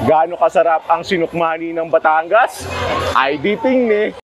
Gaano kasarap ang sinukmani ng Batangas? Ay di tingni.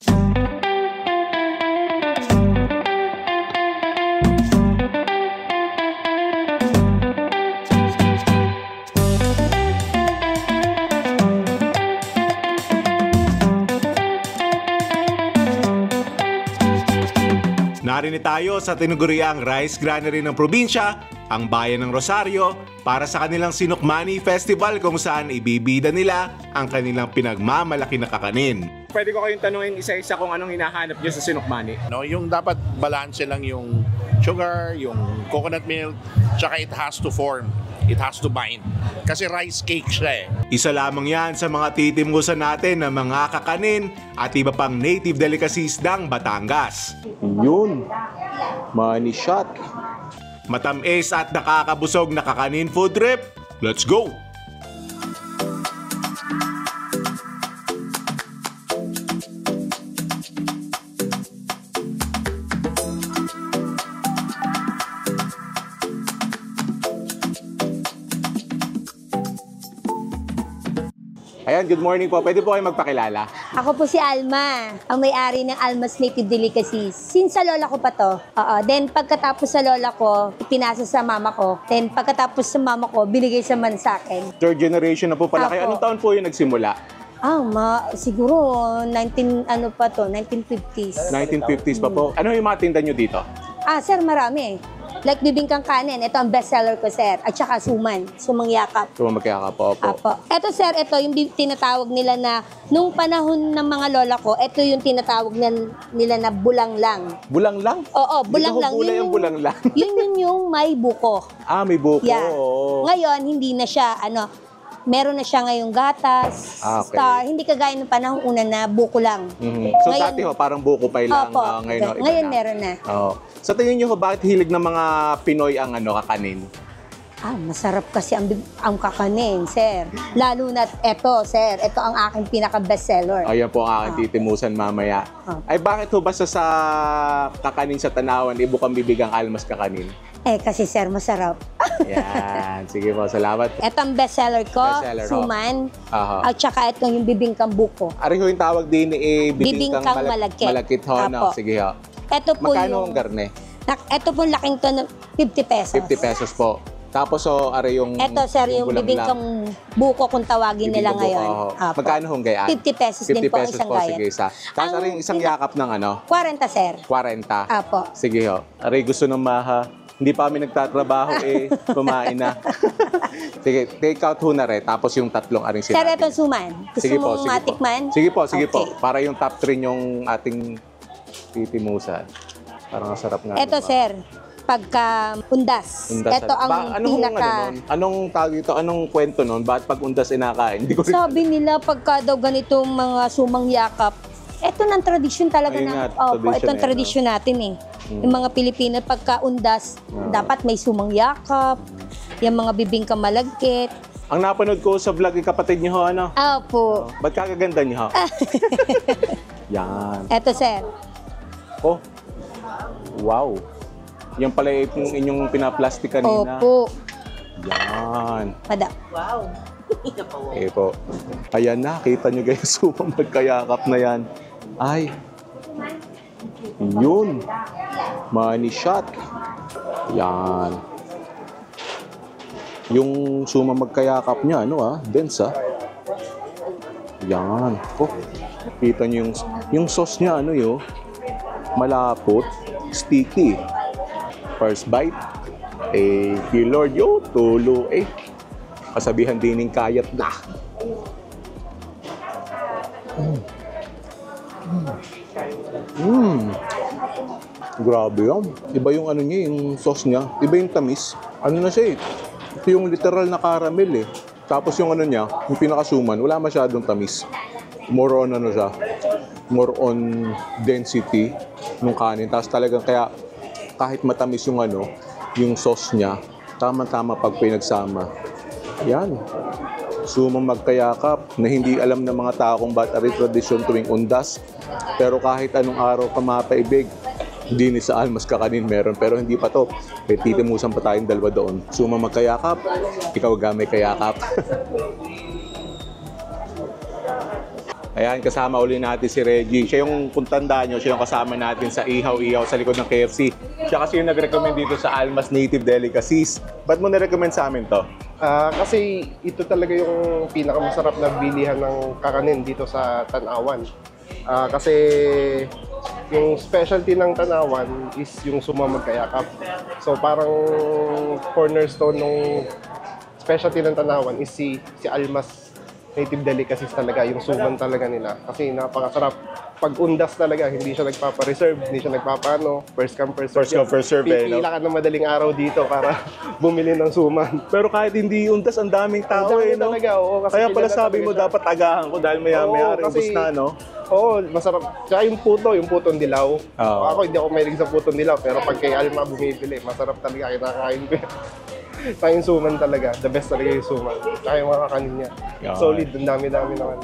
Narin tayo sa tinuguriang rice granary ng probinsya, ang bayan ng Rosario, para sa kanilang Sinukmani Festival kung saan ibibida nila ang kanilang pinagmamalaki na kakanin. Pwede ko kayong tanungin isa-isa kung anong hinahanap nyo sa Sinukmani. No, yung dapat balanse lang yung sugar, yung coconut milk, tsaka it has to form. It has to bind. Kasi rice cake siya eh. Isa lamang yan sa mga titimusan natin ng mga kakanin at iba pang native delicacies ng Batangas. Yun, money shot. Matamis at nakakabusog na kakanin food trip. Let's go! Ayan, good morning po. Pwede po kayo magpakilala? Ako po si Alma, ang may-ari ng Alma's Native Delicacies. Since sa lola ko pa to. Then pagkatapos sa lola ko, ipinasa sa mama ko. Then pagkatapos sa mama ko, binigay sa man sa akin. Third generation na po pala kayo. Anong taon po yung nagsimula? Siguro 1950s. 1950s pa po. Ano yung mga tinda nyo dito? Sir, marami. Like bibingkang kanin, ito ang bestseller ko, sir. At saka sumang yakap. Magkaya po. Apo. Ito, sir, ito yung tinatawag nila na, nung panahon ng mga lola ko, ito yung tinatawag nila na bulang lang. Bulang lang? Oo, bulang lang. Gulay ang bulang lang. Yun yung may buko. May buko. Yeah. Ngayon, hindi na siya, meron na siya ngayong gatas, Okay. star, hindi kagaya ng panahon una na buko lang. So Ngayon, dati parang buko pa lang. Opo, Ngayon na. Meron na. Sa tingin nyo bakit hilig ng mga Pinoy ang kakanin? Masarap kasi ang kakanin, sir. Lalo na ito, sir. Ito ang aking pinaka-bestseller. Ayan po ang aking titimusan mamaya. Ay bakit ho basta sa kakanin sa Tanawan, ibukang bibigang Almas kakanin? Kasi sir, masarap. Yan. Sige po, salamat. Ito ang bestseller ko, suman. At saka ito yung bibingkang buko. Ari ho yung tawag din Bibingkang malagkit. Malagkit ho, no? Sige ho. Ito po magkano ang garne? Ito po laking to, 50 pesos. 50 pesos po. Tapos ari yung ito, sir, yung bibingkang buko kung tawagin nila ngayon. Magkano hong gayaan? 50 pesos din po ang isang gaya. Sige, isa. Tapos ari yung isang yakap ng 40, sir. 40. Apo. Sige ho. Ari gusto ng maha. Hindi pa kami nagtatrabaho kumain na. Sige, take out ho na rin. Tapos yung tatlong aring sinabi. Sir, ito suman. Gusto mong matikman? Sige po. Para yung top 3 yung ating titimusan. Parang masarap nga. Ito, sir. Pagka undas. Ito ang pinaka... Anong tawag ito? Anong kwento nun? Bakit pag undas inakain? Hindi ko rin... Sabi nila pagka daw ganitong mga sumang yakap, ito ng tradisyon talaga ito ang tradisyon natin eh. Yung mga Pilipino pagka undas, dapat may sumang yakap, yung mga bibingkang malagkit. Ang napanood ko sa vlog yung kapatid niyo ho, Opo. Ba't kakaganda niyo ho? Yan. Ito, sir. Oh. Wow. Yan pala yung inyong pinaplastic kanina. Opo. Yan. Wow. Po. Ayan na, kita nyo guys, sumang magkayakap na yan. Ay. Yun. Money shot. Yan. Yung sumang magkayakap niya, dense Yan. Oh, kita nyo yung sauce niya, malapot, sticky. First bite. Lord, tulo, kasabihan din ng kayat na. Grabe yan. Iba yung niya, yung sauce niya. Iba yung tamis. Na siya Ito yung literal na caramel Tapos yung niya, yung pinakasuman, wala masyadong tamis. More on siya. More on density ng kanin. Tapos talagang kaya kahit matamis yung sauce niya, tama-tama pag pinagsama. Yan. Sumang magkayakap na hindi alam ng mga tao kung ba't ari tradisyon tuwing undas. Pero kahit anong araw ka mapaibig, hindi ni sa Almas kakanin meron. Pero hindi pa to. May titimusan pa tayong dalawa doon. Sumang magkayakap, ikaw gamay kayakap. Ayan, kasama uli natin si Reggie. Siya yung, kung tandaan nyo, siya yung kasama natin sa Ihaw-Ihaw sa likod ng KFC. Siya kasi yung nag-recommend dito sa Almas Native Delicacies. Ba't mo na-recommend sa amin to? Kasi ito talaga yung pinakamasarap na bilihan ng kakanin dito sa Tanawan. Kasi yung specialty ng Tanawan is yung sumamag kayakap. So parang cornerstone ng specialty ng Tanawan is si Almas Native Delicacies talaga, yung suman talaga nila. Kasi napakasarap. Pag undas talaga, hindi siya nagpapa-reserve, hindi siya nagpapano. First come, first serve. First come, first serve, eh, no? Pipila ka ng madaling araw dito para bumili ng suman. Pero kahit hindi undas, ang daming tao Ang dami no? talaga, oo, kasi Kaya pala kilala sabi talaga mo, siya. dapat agahan ko dahil maya-maya rin kasi- ubus na, no? Oo, masarap. Tsaka yung putong dilaw. Oo. Ako hindi ako mahilig sa putong dilaw, pero pag kay Alma bumibili, masarap talaga, kinakain ko yan. Tsaka yung suman talaga, the best talaga yung suman. Tsaka yung mga kakanin niya. Yeah. Solid, ang dami-dami naman.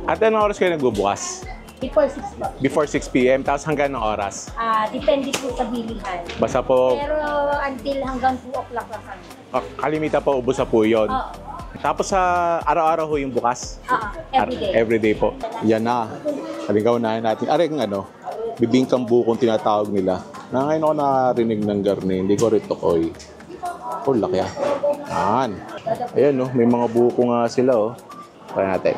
At anong oras kayo nagbubukas? Before 6 po. Before 6 p.m. Tapos hanggang ng oras? Depende po sa bilihan. Basta po, Pero until hanggang 2 o'clock lang kami. kalimita po, ubos na po yun. Oo. Tapos sa araw-araw ho yung bukas? Everyday. Everyday po. Yan na. Halikaw na natin. Aray ng bibingkang bukong tinatawag nila. Ngayon ako nakarinig ng garni. Hindi ko rin tukoy. Oh, laki ah. Yan. Ayan no, may mga buko nga sila oh. Kaya natin.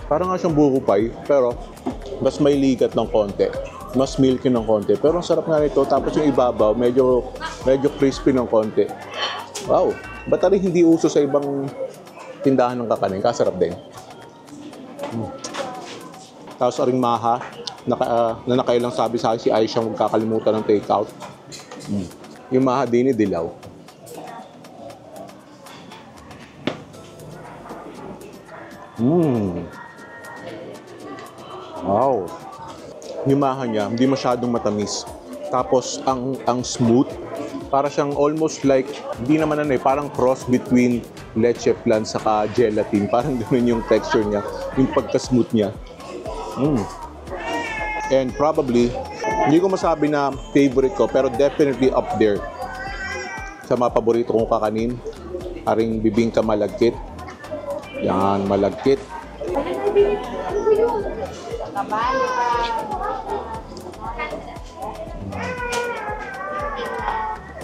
Parang nga siyang buko pie, pero mas may ligat ng konti. Mas milky ng konti. Pero ang sarap nga nito. Tapos yung ibabaw, medyo crispy ng konti. Wow! Ba't rin hindi uso sa ibang tindahan ng kakanin? Kasarap din. Tapos aring maha, na nakailang sabi sa akin si Aisha magkakalimutan ng takeout. Yung maha din ni dilaw. Wow. Yung maha niya, hindi masyadong matamis. Tapos ang smooth, para siyang almost like, hindi naman parang cross between leche flan saka gelatin. Parang ganun yung texture niya, yung pagka-smooth niya. And probably, hindi ko masabi na favorite ko, pero definitely up there sa mga paborito kong kakanin. Aring bibingka malagkit. Yan, malagkit.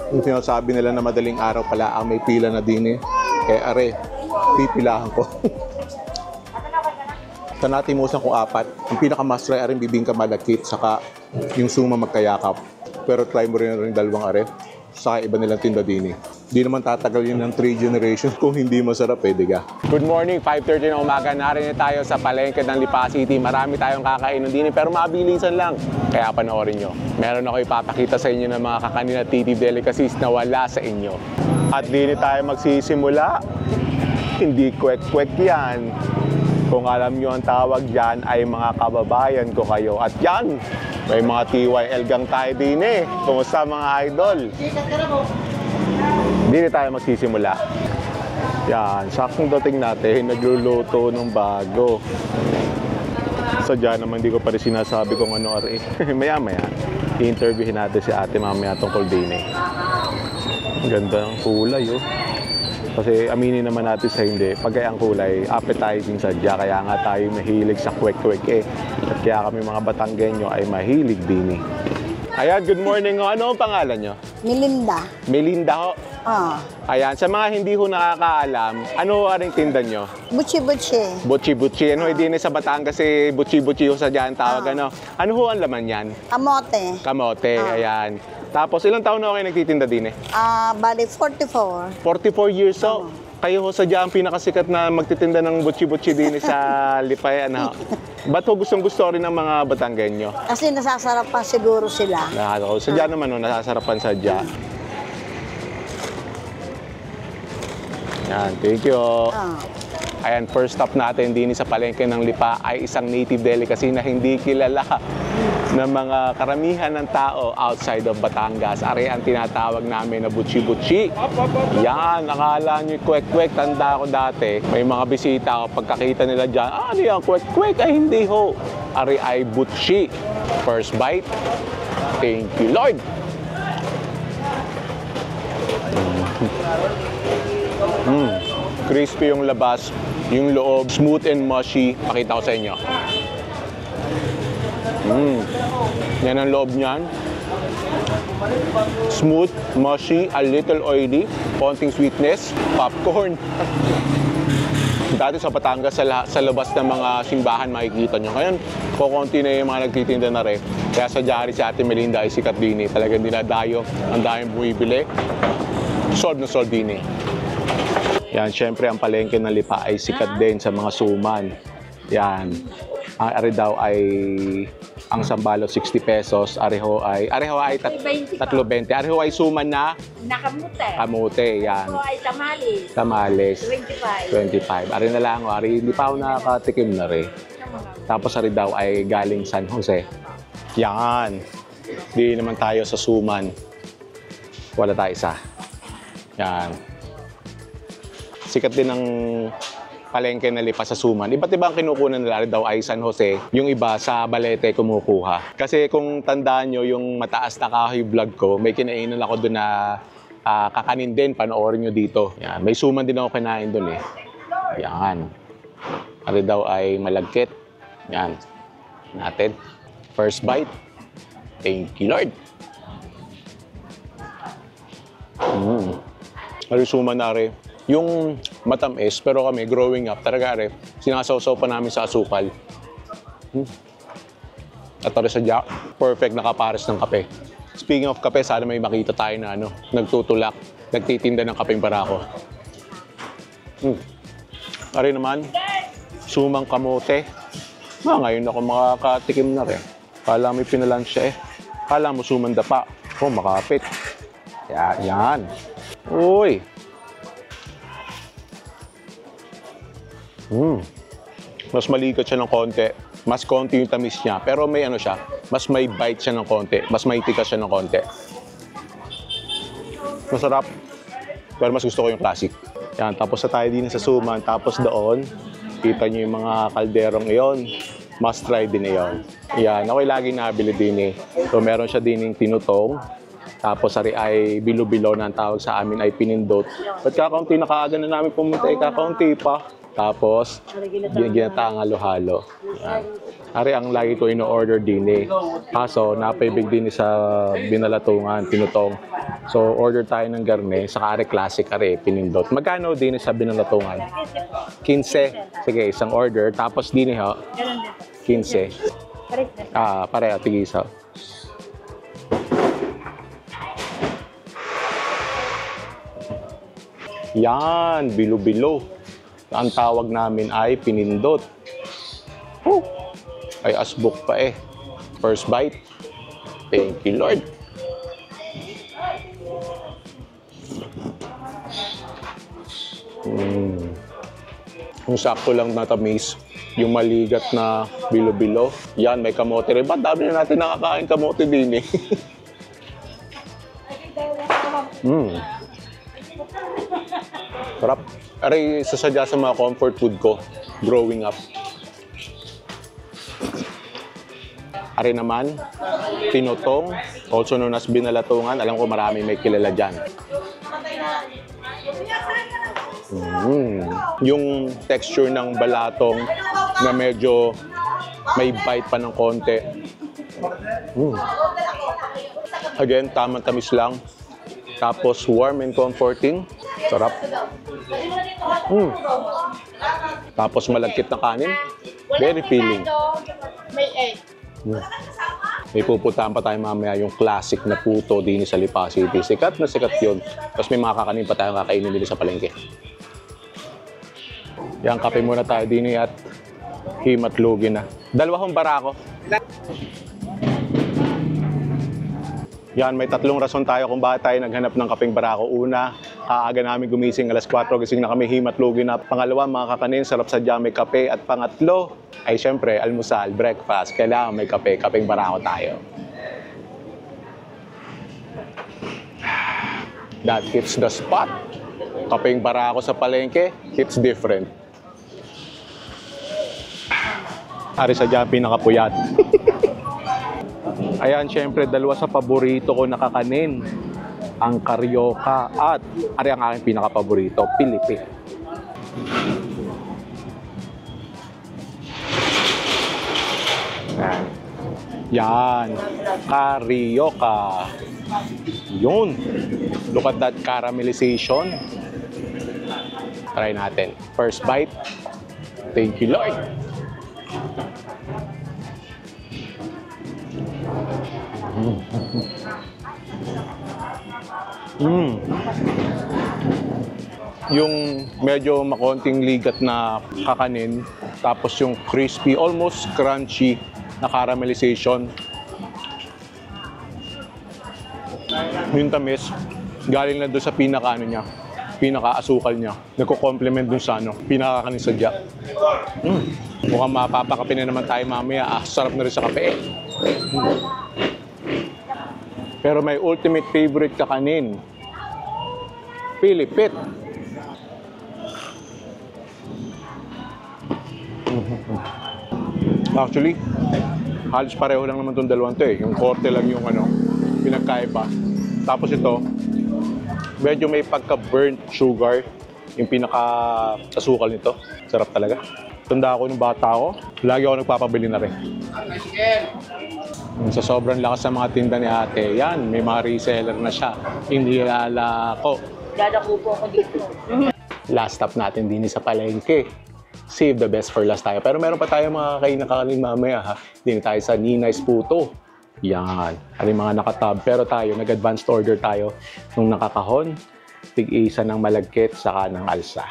Yung sinasabi nila na madaling araw pala ang may pila na din are, pipilahan ko. Sa natimusan ko 4, yung pinaka-master ay bibingka malagkit, saka yung suma magkayakap. Pero try mo rin dalawang are, saka iba nilang tinda din Hindi naman tatagal yun ng 3 generations kung hindi masarap diga. Good morning, 5:30 na umaga. Narinig tayo sa palengke ng Lipa City. Marami tayong kakainan din pero mabilisan lang. Kaya panoorin nyo. Meron ako ipapakita sa inyo ng mga kakanin at native delicacies na wala sa inyo. At din tayo magsisimula. Hindi kwek-kwek yan. Kung alam nyo ang tawag dyan ay mga kababayan ko kayo. At yan, may mga TYL gang tayo din Kumusta mga idol? Hindi tayo magsisimula. Yan, saktong dating natin, nagluluto ng bago. Sadya naman hindi ko pa rin sinasabi kung ano ari. Maya-maya, i-interviewin natin si ate mamaya tungkol din Ang ganda ng kulay Kasi aminin naman natin sa hindi, pagkaya ang kulay, appetizing sadya. Kaya nga tayo mahilig sa kwek-kwek At kaya kami mga Batanggenyo ay mahilig din Ayan, good morning Ano ang pangalan nyo? Melinda. Melinda ho. Ayan, sa mga hindi ho nakakaalam, ano aring tinda nyo? Butchi-butchi. Butchi-butchi. Ano, hindi sa Batangas kasi butchi-butchi ho sa dyan tawag ano. Ano ho ang laman yan? Kamote. Kamote, ayan. Tapos ilang taon na kayo nagtitinda din Bali, 44. 44 years so. Kayo ho sa dyan ang pinakasikat na magtitinda ng butchi-butchi din sa Lipay. Ano? Ba't ho gustong-gusto rin ng mga Batanggenyo? Kasi nasasarapan siguro sila. Sa dyan naman nasasarapan sa dyan. Yan, thank you. Ayan, first stop natin din sa palengke ng Lipa ay isang native delicacy na hindi kilala ng mga karamihan ng tao outside of Batangas. Ari ang tinatawag namin na butchi-butchi. Yan, nakala nyo kwek-kwek. Tanda ko dati, may mga bisita ako, pagkakita nila dyan, ano yan, kwek-kwek? Ay, hindi ho. Ari ay butchi. First bite. Thank you, Lord. Crispy yung labas, yung loob, smooth and mushy. Pakita ko sa inyo. Yan ang loob niyan. Smooth, mushy, a little oily, konting sweetness, popcorn. Dati sa Batangas, sa labas ng mga simbahan makikita nyo. Ngayon, kukunti na yung mga nagtitinda na rin. Kaya sa Jari si Ate Melinda ay sikat din eh. Talagang dinadayo, ang daming bumibili. Solve na solve din eh. Yan, syempre ang palengke ng Lipa ay sikat din sa mga suman. Yan. Ang ari daw ay ang sambalo 60 pesos, areho ay 3.20. Areho ay suman na kamute, yan. Ito ay tamales. Tamales. 25. 25. Ari na lang, ari hindi pa ako nakakatikim na rin. Tapos ari daw ay galing San Jose. Yan. Di naman tayo sa suman. Wala tayo isa. Yan. Sikat din ng palengke na Lipa sa suman. Iba't ibang kinukunan nila daw ay San Jose. Yung iba sa Balete kumukuha. Kasi kung tandaan nyo yung mataas na kahoy vlog ko, may kinainan ako doon na kakanin din. Panoorin nyo dito. Yan. May suman din ako kinain doon eh. Yan. Ari daw ay malagkit. Yan. Natin. First bite. Thank you, Lord. Ari suman na rin. Yung matamis, pero kami, growing up, talaga rin, sinasawsaw pa namin sa asukal. At rin sadya, perfect nakapares ng kape. Speaking of kape, sana may makita tayo na nagtutulak, nagtitinda ng kapeng barako. Ari naman, sumang kamote. Ngayon ako makakatikim na rin. Kala may pinalansya eh. Kala mo sumang dapa. Oh, makapit. Yan. Uy! Mas maligat siya ng konti. Mas konti yung tamis niya. Pero may siya. Mas may bite siya ng konti. Mas may tikas siya ng konti. Masarap. Pero mas gusto ko yung classic. Yan. Tapos na tayo din sa suman. Tapos doon, kita nyo yung mga kalderong iyon. Must try din iyon. Yan. Ako'y lagi nabili din eh. So meron siya din yung tinutong. Tapos ari ay bilo-bilo na ang tawag sa amin ay pinindot. Ba't kakaunti na kaaga na namin pumunta eh. Kakaunti pa. Tapos, ginataang halo-halo. Yan. Ari ang lagi ko ino-order din eh. Kaso, napaibig din sa binalatungan, tinutong. So, order tayo ng garne, saka ari classic, ari pinindot. Magkano din sa binalatungan? 15. Sige, isang order. Tapos din ho, 15. Pareho, tig-isa. Yan, bilo-bilo. Ang tawag namin ay pinindot. Ay asbok pa eh. First bite. Thank you, Lord. Yung sakto lang na tamis, yung maligat na bilo-bilo. Yan, may kamote rin. Ba't dami na natin nakakain kamote din eh? Sarap. Aray, sasadya sa mga comfort food ko growing up. Aray naman, tinutong, also known as binalatungan. Alam ko marami may kilala dyan. Yung texture ng balatong na medyo may bite pa ng konti. Again, tamang tamis lang. Tapos warm and comforting. Sarap. Tapos malagkit na kanin. Very filling. May pupuntahan pa tayo mamaya yung classic na puto din sa Lipa City. Sikat na sikat yun. Tapos may mga kakanin pa tayong kakainin nila sa palengke. Yan, kape muna tayo din at himatlugin na. 2 barako. Yan, may 3 rason tayo kung bakit tayo naghanap ng kapeng barako. Una, kaaga namin gumising, alas 4, gising na kami, himatlugin na. Pangalawa, mga kakanin, sarap sadya, may kape. At pangatlo, ay syempre, almusal, breakfast. Kailangan may kape, kapeng barako tayo. That hits the spot. Kapeng barako sa palengke, hits different. Ari sadya, pinakapuyat. Ayan, syempre, 2 sa paborito ko na kakanin. ang Carioca, at ari ang aking pinaka-paborito, Pilipit. Yan, Carioca. Yun. Look at that caramelization. Try natin. First bite. Thank you, Lord. Yung medyo makonting ligat na kakanin, tapos yung crispy, almost crunchy na caramelization. Yung tamis, galing na doon sa pinaka-ano niya, pinaka-asukal niya. Nagko-complement doon sa pinaka-kanin sadya. Mukhang mapapakape na naman tayo mamaya. Sarap na rin sa kape. Pero may ultimate favorite kakanin, Pilipit. Actually, halos pareho lang naman itong dalawang to eh. Yung korte lang yung pinagkaiba. Tapos ito, medyo may pagka-burnt sugar yung pinaka-asukal nito. Sarap talaga. Tanda ako nung bata ako, lagi ako nagpapabili na rin. Sa sobrang lakas ng mga tinda ni ate, yan, may mga reseller na siya. Hindi lalako. Dadako po ako dito. Last stop natin din sa palengke. Save the best for last tayo. Pero meron pa tayo mga kain mamaya ha. Din tayo sa Ninay's Puto. Yan. Ano yung mga nakatab. Pero tayo, nag-advanced order tayo nung nakakahon. Tig-isa ng malagkit saka ng alsa.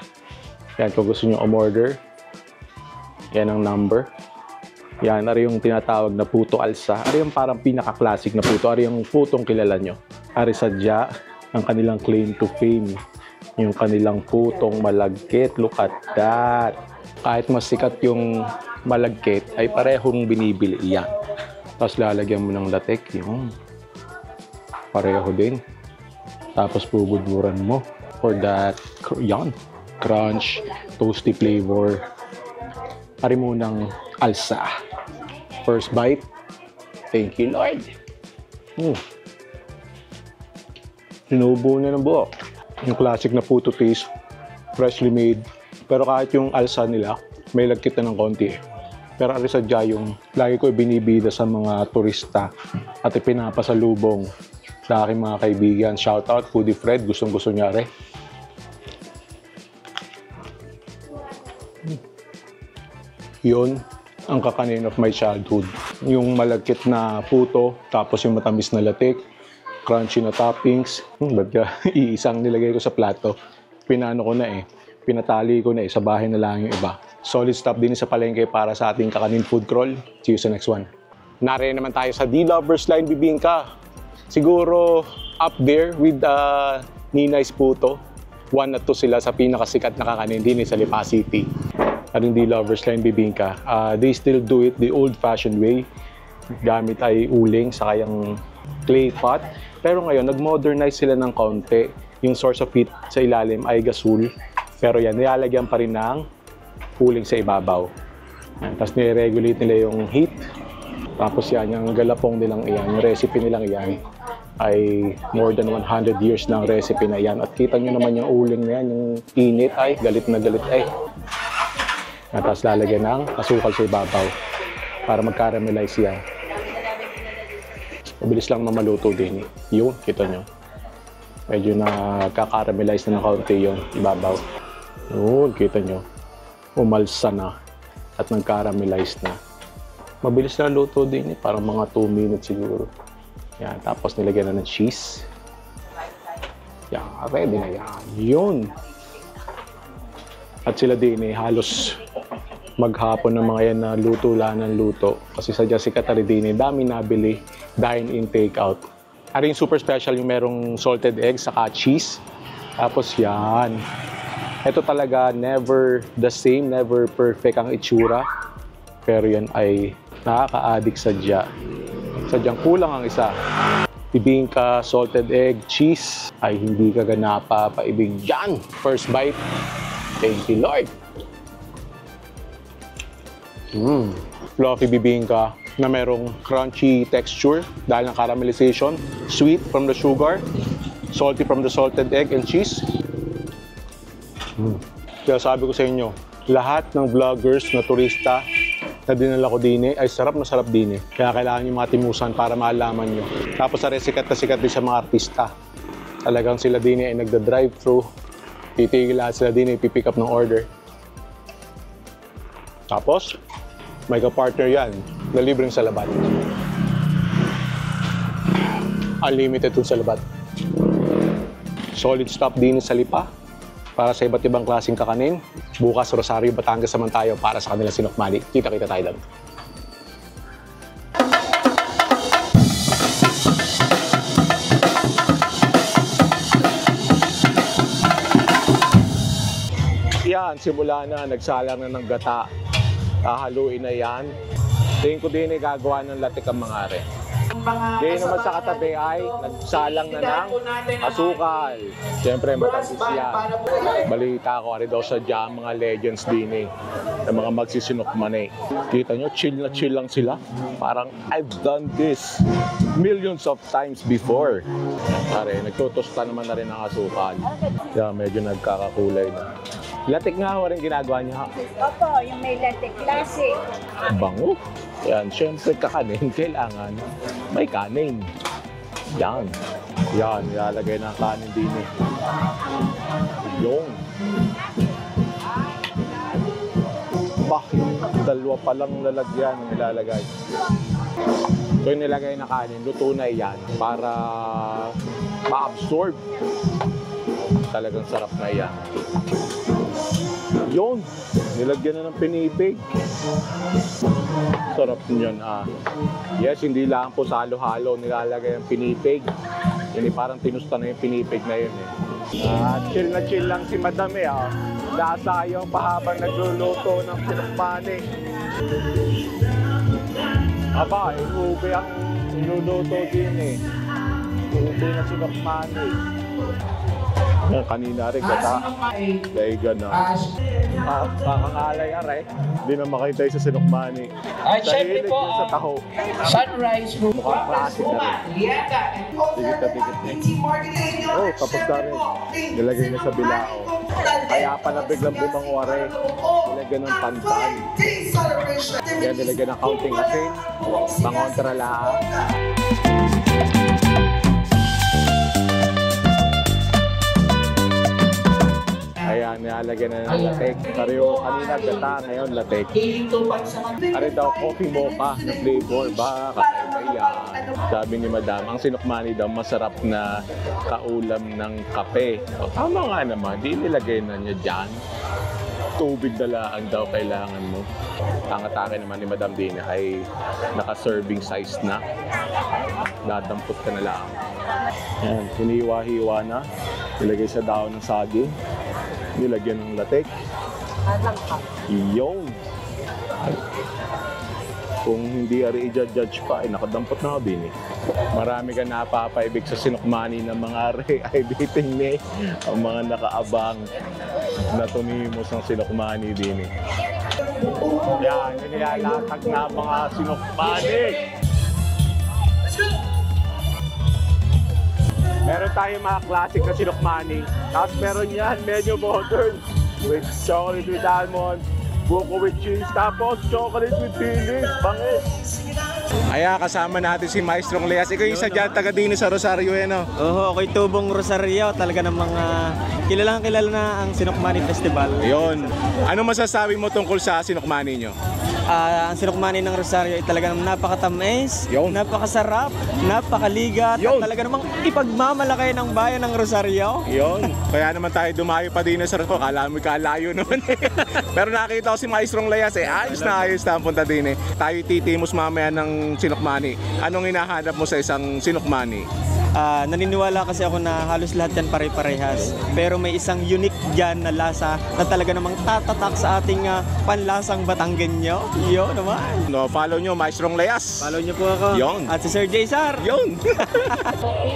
Yan, kung gusto nyo umorder, yan ang number. Yan, ari yung tinatawag na puto alsa. Ari yung parang pinaka-classic na puto. Ari yung putong kilala nyo. Ari sadya ang kanilang claim to fame. Yung kanilang putong malagkit. Look at that. Kahit mas sikat yung malagkit, ay parehong binibili yan. Tapos lalagyan mo ng latek, yung pareho din. Tapos bubudburan mo for that, yan, crunch, toasty flavor. Pari mo ng alsa. First bite. Thank you, Lord. Sinubo na ng buo. Yung classic na puto taste, freshly made. Pero kahit yung alsa nila, may lagkit na ng konti. Pero ari sadya yung lagi ko binibida sa mga turista at ipinapasalubong sa aking mga kaibigan. Shoutout, Foodie Fred, gustong-gusto niya rin. Yun ang kakanin of my childhood. Yung malagkit na puto, tapos yung matamis na latik, crunchy na toppings. Ba't ka iisang nilagay ko sa plato? Pinano ko na eh. Pinatali ko na sa bahay na lang yung iba. Solid stop din sa palengke para sa ating kakanin food crawl. See you sa next one. Nariyan naman tayo sa D-Lovers Line Bibingka. Siguro up there with Ninay's Puto. 1 at 2 sila sa pinakasikat na kakanin din sa Lipa City. At yung D-Lovers Line Bibingka. They still do it the old-fashioned way. Gamit ay uling sa kayang clay pot. Pero ngayon, nag-modernize sila ng kaunti. Yung source of heat sa ilalim ay gasol. Pero yan, nilalagyan pa rin ng cooling sa ibabaw. Yan. Tapos nire-regulate nila yung heat. Tapos yan, yung galapong nilang iyan, yung recipe nilang iyan, ay more than 100 years na ang recipe na yan. At kita nyo naman yung uling na yan, yung init ay, galit na galit ay. Yan, tapos lalagyan ng asukal sa ibabaw para mag-caramelize yan. Mabilis lang mamaluto din. Yun, kita nyo. Medyo nakaka-caramelize na ng kaunti yung ibabaw. Yun, kita nyo. Umalsa na at nag-caramelize na. Mabilis na luto din eh. Parang mga 2 minutes siguro. Yan, tapos nilagyan na ng cheese. Yan, ready na yan. Yun. At sila din eh, halos maghapon ng mga yan na luto lang ng luto. Kasi sadya si Katari din eh, dami nabili, dine-in, take-out. Ari yung super special yung merong salted egg saka cheese. Tapos yan. Ito talaga never the same, never perfect ang itsura. Pero yan ay nakaka-addict sadya. Sadyang kulang ang isa. Bibingka, salted egg, cheese ay hindi ka ganapa paibig dyan. First bite. Thank you, Lord. Fluffy bibingka na merong crunchy texture dahil ng caramelization, sweet from the sugar, Salty from the salted egg and cheese. Kaya sabi ko sa inyo, lahat ng vloggers na turista na dinala ko din ay sarap na sarap din. Kaya kailangan nyo matimusan para malaman nyo. Tapos sikat na sikat din sa mga artista. Talagang sila din ay nagda-drive-thru. Titigil lahat sila din ay pipick up ng order. Tapos, may ka-partner yan na libreng salabat. Unlimited yung salabat. Solid stop din sa Lipa para sa iba't ibang klaseng kakanin. Bukas, Rosario, Batangas naman tayo para sa kanilang sinukmani. Kita-kita tayo lang. Yan, simula na, nagsalang na ng gata. Hahaluin na yan. Tingin ko din ay gagawa ng latik ang mga are. Ngayon naman sa katabi ay nagsalang na ng asukal. Siyempre, matamis yan. Balita ko, ari daw sa dyan, mga legends din eh. Na mga magsisinukman eh. Kita nyo, chill na chill lang sila. Parang, I've done this millions of times before. Pare, nagtutosta naman na rin ang asukal. Kaya medyo nagkakakulay na. Latik nga rin ginagawa niya. Opo, yung may latte classic. Bango. Yan, syempre kakanin, kailangan may kanin. Yan. Yan, ilalagay ng kanin din eh. Yung. Bakit? Dalawa pa lang lalagyan ang ilalagay. So yung nilagay na kanin, luto na yan para ma-absorb. Talagang sarap na yan. Yun, nilagyan na ng pinipig. Sarap niyan ah. Yes, hindi lang po sa halo-halo nilalagay ang pinipig. Yan parang tinusta na yung pinipig na yun eh. Chill na chill lang si Madam eh ah. Nasayang pa habang nagluluto ng sinukmani. Aba, ube ang niluluto din eh. Ube na sinukmani. Yan, kanina rin gata. Daiga na. Kakangalay aray. Hindi na makita sa sinukmani. Ay, Sa syempre hilig po, yun sa taho. Sunrise Room. Mukhang klase na rin. Tigit na tigit na. Oh, tapos na rin. Nilagay na sa bilao. Kaya pala biglang bumango aray. Nilagyan ng pantan. Yan, nilagyan ng counting asin. Pangontra lahat. Ayan, nilalagyan na ng latek. Pareho kanina gata, ngayon latek. Ari daw, coffee mocha na flavor. Ba, kakaiba yan. Sabi ni Madam, ang sinukmani daw masarap na kaulam ng kape. O, tama nga naman, di nilagay na niya dyan. Tubig na lang daw kailangan mo. Ang atake naman ni Madam Dina ay naka-serving size na. Dadampot ka na lang. Ayan, hiniwa-hiwa na. Nilagay sa daon ng saging. Nilagyan ng latek. Iyon. Kung hindi ari i-judge pa, ay nakadampot na kabin eh. Marami ka napapaibig sa sinukmani ng mga ari ay biting ni ang mga nakaabang na tumimos ng sinukmani din eh. Yan, nilalatag na mga sinukmani. Meron tayong mga classic na sinukmani. Tapos meron yan, medyo modern. With chocolate with almond, buko with cheese, tapos chocolate with feelings. Bangis! Ayan, kasama natin si Maestrong Leas. Ikaw yung isa dyan, taga din sa Rosario eh, no? Oo, ako'y tubong Rosario. Talaga ng mga kilalang kilala na ang Sinukmani Festival. Ayun. Ano masasabi mo tungkol sa sinukmani nyo? Ang Sinukmani ng Rosario ay talaga namang napakatamis, Yun. napakasarap, napakaligat, Yun. at talaga namang ipagmamalaki ng bayan ng Rosario. Yun. Kaya naman tayo dumayo pa din sa Rosario. Kala mo kalayo naman eh. Pero nakita ko si Maestrong Leas eh. Ayos na ang punta din eh. Tayo titimos mamaya ng sinukmani. Anong hinahanap mo sa isang sinukmani? Naniniwala kasi ako na halos lahat yan pare-parehas. Pero may isang unique dyan na lasa na talaga namang tatatak sa ating panlasang Batanggenyo. Yun naman. No, follow nyo, Maestrong Leas. Follow niyo po ako. Yun. At si Sir J. Sar. Yun.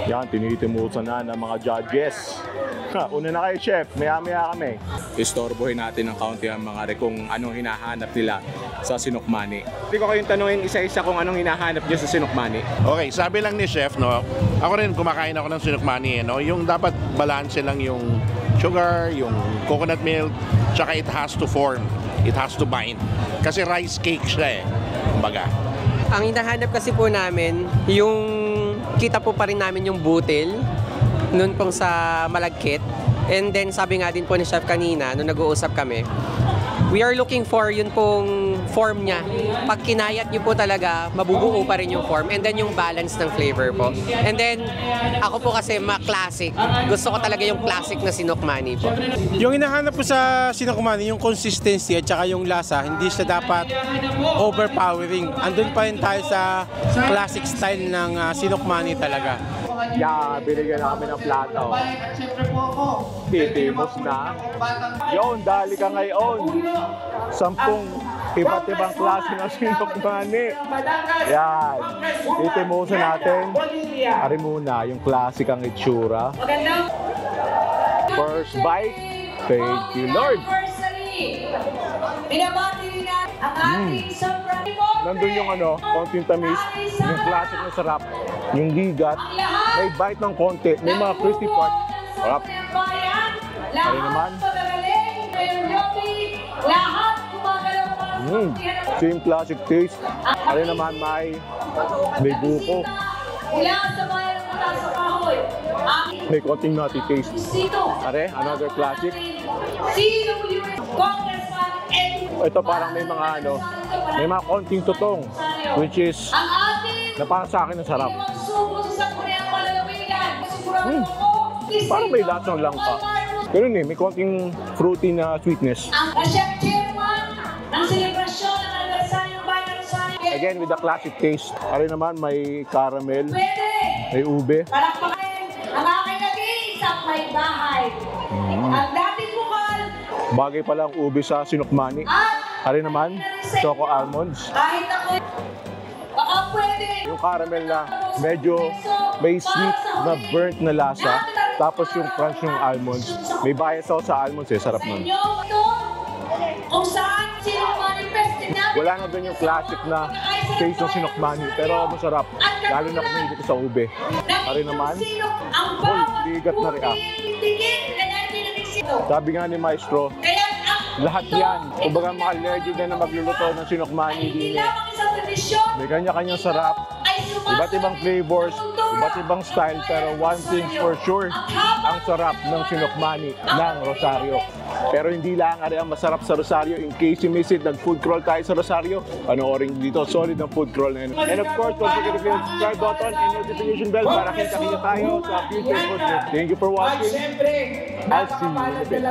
Yan, tinitimusan na ng mga judges. Una na kayo, chef. Maya-maya kami. Istorbohin natin ng kaunti ang mga re kung anong hinahanap nila sa sinukmani. Hindi ko kayong tanungin isa-isa kung anong hinahanap nyo sa sinukmani. Okay, sabi lang ni chef, no, ako rin kumakain ako ng sinukmani, no, yung dapat balance lang yung sugar, yung coconut milk, tsaka it has to form, it has to bind. Kasi rice cake siya kumbaga. Ang hinahanap kasi po namin, yung kita po pa rin namin yung butil, noon pong sa malagkit. And then sabi nga din po ni chef kanina, nung nag-uusap kami, we are looking for yun pong form niya. Pag kinayat niyo po talaga, mabubuo pa rin yung form. And then yung balance ng flavor po. And then, ako po kasi classic. Gusto ko talaga yung classic na sinukmani po. Yung hinahanap po sa sinukmani, yung consistency at saka yung lasa, hindi siya dapat overpowering. Andun pa rin tayo sa classic style ng sinukmani talaga. Yeah, binigyan na kami ng plato. Titimos na. Yon, dali ka ngayon. 10 iba't ibang klase ng sinukmani. Yan. Titimusin natin. Ari muna, yung classic ang itsura. First bite. Thank you, Lord. Nandun yung konting tamis, yung classic na sarap, yung ligat, may bite ng konti, may mga crispy part. Sarap. Ano naman? Same classic taste. Ano naman, may buko. May konting nutty taste. Are, another classic. Ito parang may mga konting tutong, which is na para sa akin ang sarap. Parang may lasang langka. Pero may konting fruity na sweetness. Again, with the classic taste. Ari naman, may caramel, may ube. Ang aking naging sa may bahay. Ang dating bukal. Bagay pala ang ube sa sinukmani. Ari naman, choco almonds. Kahit ako, baka pwede. Yung caramel na medyo may sweet na burnt na lasa. Tapos yung crunch ng almonds. May bias ako sa almonds sarap nun. Kung saan sinukmani namin. Wala na doon yung classic na taste ng sinukmani. Pero masarap. Lalo na kung hindi ko sa ube. Ari naman, ligat na rin. Sabi nga ni Maestro, lahat yan. Kumbaga mga legend na magluluto ng sinukmani din may kanya-kanyang sarap, iba't ibang flavors, iba't ibang style, pero one thing for sure, ang sarap ng sinukmani ng Rosario. Pero hindi lang ang masarap sa Rosario. In case you miss it, nag-food crawl tayo sa Rosario, panoorin dito, solid ang food crawl na yun. And of course, don't forget to click the subscribe button and notification bell para kita-kita tayo sa future food. Thank you for watching. I'll see you in a bit.